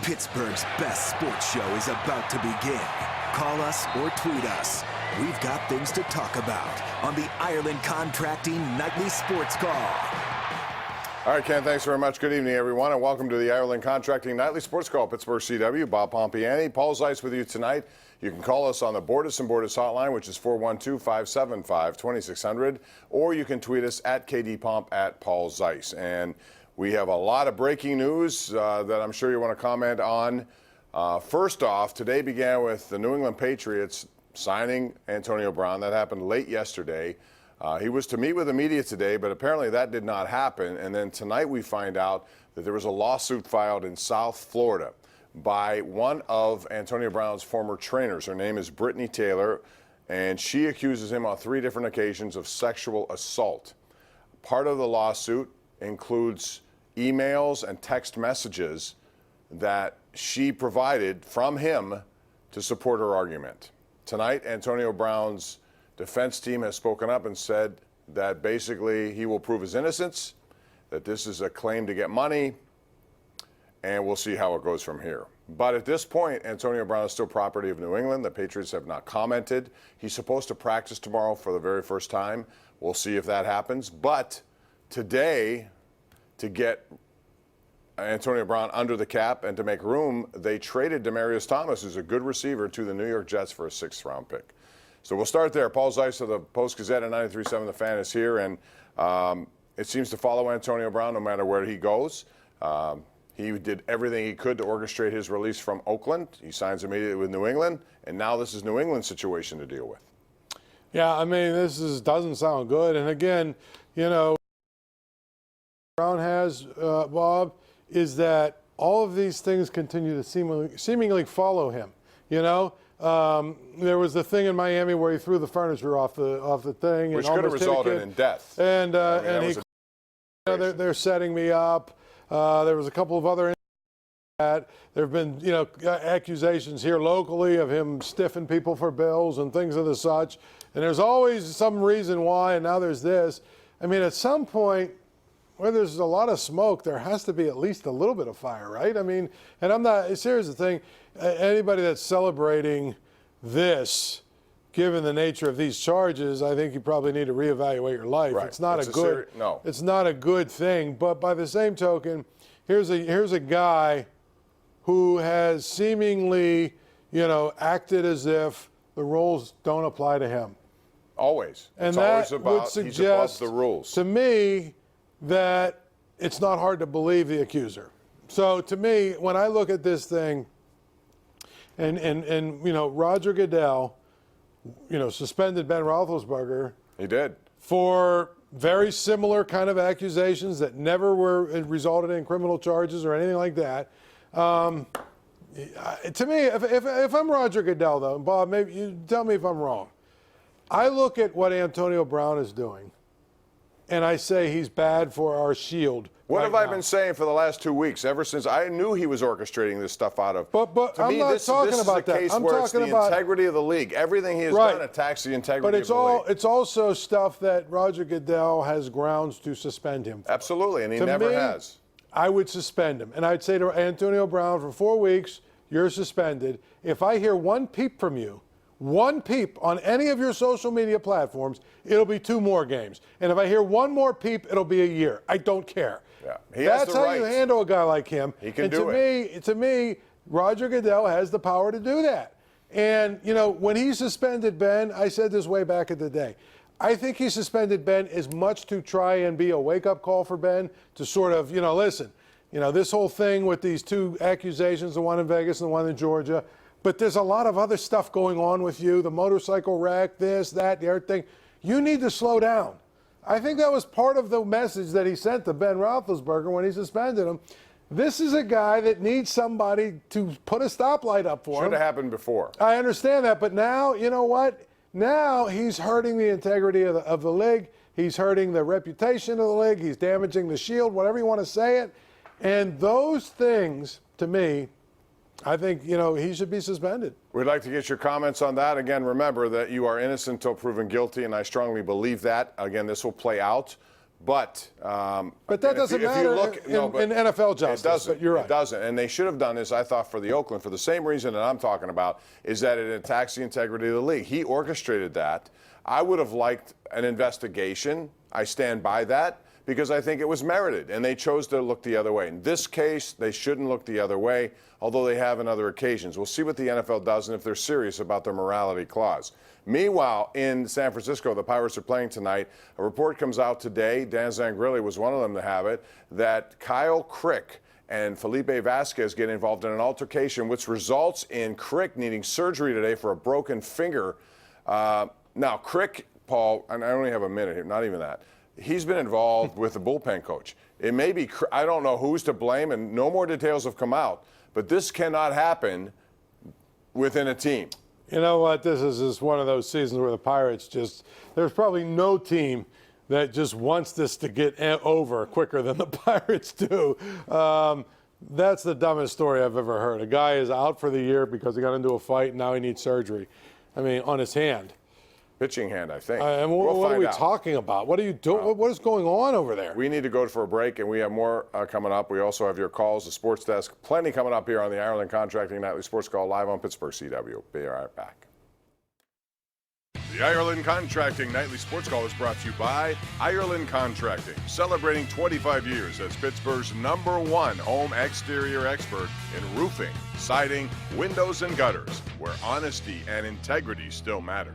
Pittsburgh's best sports show is about to begin. Call us or tweet us. We've got things to talk about on the Ireland Contracting Nightly Sports Call. All right, Ken, thanks very much. Good evening, everyone, and welcome to the Ireland Contracting Nightly Sports Call. Pittsburgh CW, Bob Pompeani, Paul Zeise with you tonight. You can call us on the Bordas & Bordas hotline, which is 412-575-2600, or you can tweet us at KDPomp at Paul Zeise. And we have a lot of breaking news that I'm sure you want to comment on. First off, today began with the New England Patriots signing Antonio Brown. That happened late yesterday. He was to meet with the media today, but apparently that did not happen. And then tonight we find out that there was a lawsuit filed in South Florida by one of Antonio Brown's former trainers. Her name is Brittany Taylor, and she accuses him on 3 different occasions of sexual assault. Part of the lawsuit includes emails and text messages that she provided from him to support her argument. Tonight, Antonio Brown's defense team has spoken up and said that basically he will prove his innocence, that this is a claim to get money, and we'll see how it goes from here. But at this point, Antonio Brown is still property of New England. The Patriots have not commented. He's supposed to practice tomorrow for the very first time. We'll see if that happens. But today, to get Antonio Brown under the cap and to make room, they traded Demaryius Thomas, who's a good receiver, to the New York Jets for a 6th-round pick. So we'll start there. Paul Zeise of the Post-Gazette and 93.7 The Fan is here, and it seems to follow Antonio Brown no matter where he goes. He did everything he could to orchestrate his release from Oakland. He signs immediately with New England, and now this is New England's situation to deal with. Yeah, I mean, doesn't sound good. And again, you know, Brown has, Bob, is that all of these things continue to seemingly follow him. You know, there was the thing in Miami where he threw the furniture off the thing, which and could have resulted in death. And they're setting me up. There was a couple of other. There have been, you know, accusations here locally of him stiffing people for bills and things of the such. And there's always some reason why, and now there's this. I mean, at some point, where there's a lot of smoke, there has to be at least a little bit of fire, right? I mean, and I'm not, here's the thing, anybody that's celebrating this, given the nature of these charges, I think you probably need to reevaluate your life. Right. It's not it's not a good thing. But by the same token, here's a guy who has seemingly, you know, acted as if the rules don't apply to him. Always. And it's that always about, would suggest he's above the rules. To me that it's not hard to believe the accuser. So to me, when I look at this thing, and you know, Roger Goodell, you know, suspended Ben Roethlisberger. He did. For very similar kind of accusations that never resulted in criminal charges or anything like that. To me, if I'm Roger Goodell, though, and Bob, maybe you tell me if I'm wrong. I look at what Antonio Brown is doing, and I say he's bad for our shield. What have I been saying for the last 2 weeks? Ever since I knew he was orchestrating this stuff out of. But I'm not talking about that. I'm talking about the integrity of the league. Everything he has done attacks the integrity of the league. But it's also stuff that Roger Goodell has grounds to suspend him for. Absolutely, and he never has. I would suspend him, and I'd say to Antonio Brown, for 4 weeks, you're suspended. If I hear one peep from you, one peep on any of your social media platforms, it'll be 2 more games. And if I hear one more peep, it'll be a year. I don't care. Yeah. That's how you handle a guy like him. He can do it. To me, Roger Goodell has the power to do that. And, you know, when he suspended Ben, I said this way back in the day, I think he suspended Ben as much to try and be a wake-up call for Ben to sort of, you know, listen, you know, this whole thing with these 2 accusations, the one in Vegas and the one in Georgia, but there's a lot of other stuff going on with you, the motorcycle wreck, this, that, the other thing. You need to slow down. I think that was part of the message that he sent to Ben Roethlisberger when he suspended him. This is a guy that needs somebody to put a stoplight up for him. Should have happened before. I understand that, but now, you know what? Now he's hurting the integrity of the league. He's hurting the reputation of the league. He's damaging the shield, whatever you want to say it. And those things, to me, I think, you know, he should be suspended. We'd like to get your comments on that. Again, remember that you are innocent until proven guilty, and I strongly believe that. Again, this will play out. But that doesn't matter in NFL justice. It doesn't. But you're right. It doesn't. And they should have done this, I thought, for the Oakland, for the same reason that I'm talking about, is that it attacks the integrity of the league. He orchestrated that. I would have liked an investigation. I stand by that because I think it was merited, and they chose to look the other way. In this case, they shouldn't look the other way, although they have on other occasions. We'll see what the NFL does and if they're serious about their morality clause. Meanwhile, in San Francisco, the Pirates are playing tonight. A report comes out today, Dan Zangrilli was one of them to have it, that Kyle Crick and Felipe Vasquez get involved in an altercation, which results in Crick needing surgery today for a broken finger. Now, Crick, Paul, and I only have a minute here, not even that. He's been involved with the bullpen coach. It may be, I don't know who's to blame, and no more details have come out, but this cannot happen within a team. You know what? This is just one of those seasons where the Pirates there's probably no team that just wants this to get over quicker than the Pirates do. That's the dumbest story I've ever heard. A guy is out for the year because he got into a fight and now he needs surgery. I mean, on his hand. Pitching hand, I think. And what are we talking about? What are you doing? What is going on over there? We need to go for a break, and we have more coming up. We also have your calls, the sports desk. Plenty coming up here on the Ireland Contracting Nightly Sports Call live on Pittsburgh CW. Be right back. The Ireland Contracting Nightly Sports Call is brought to you by Ireland Contracting, celebrating 25 years as Pittsburgh's #1 home exterior expert in roofing, siding, windows, and gutters, where honesty and integrity still matter.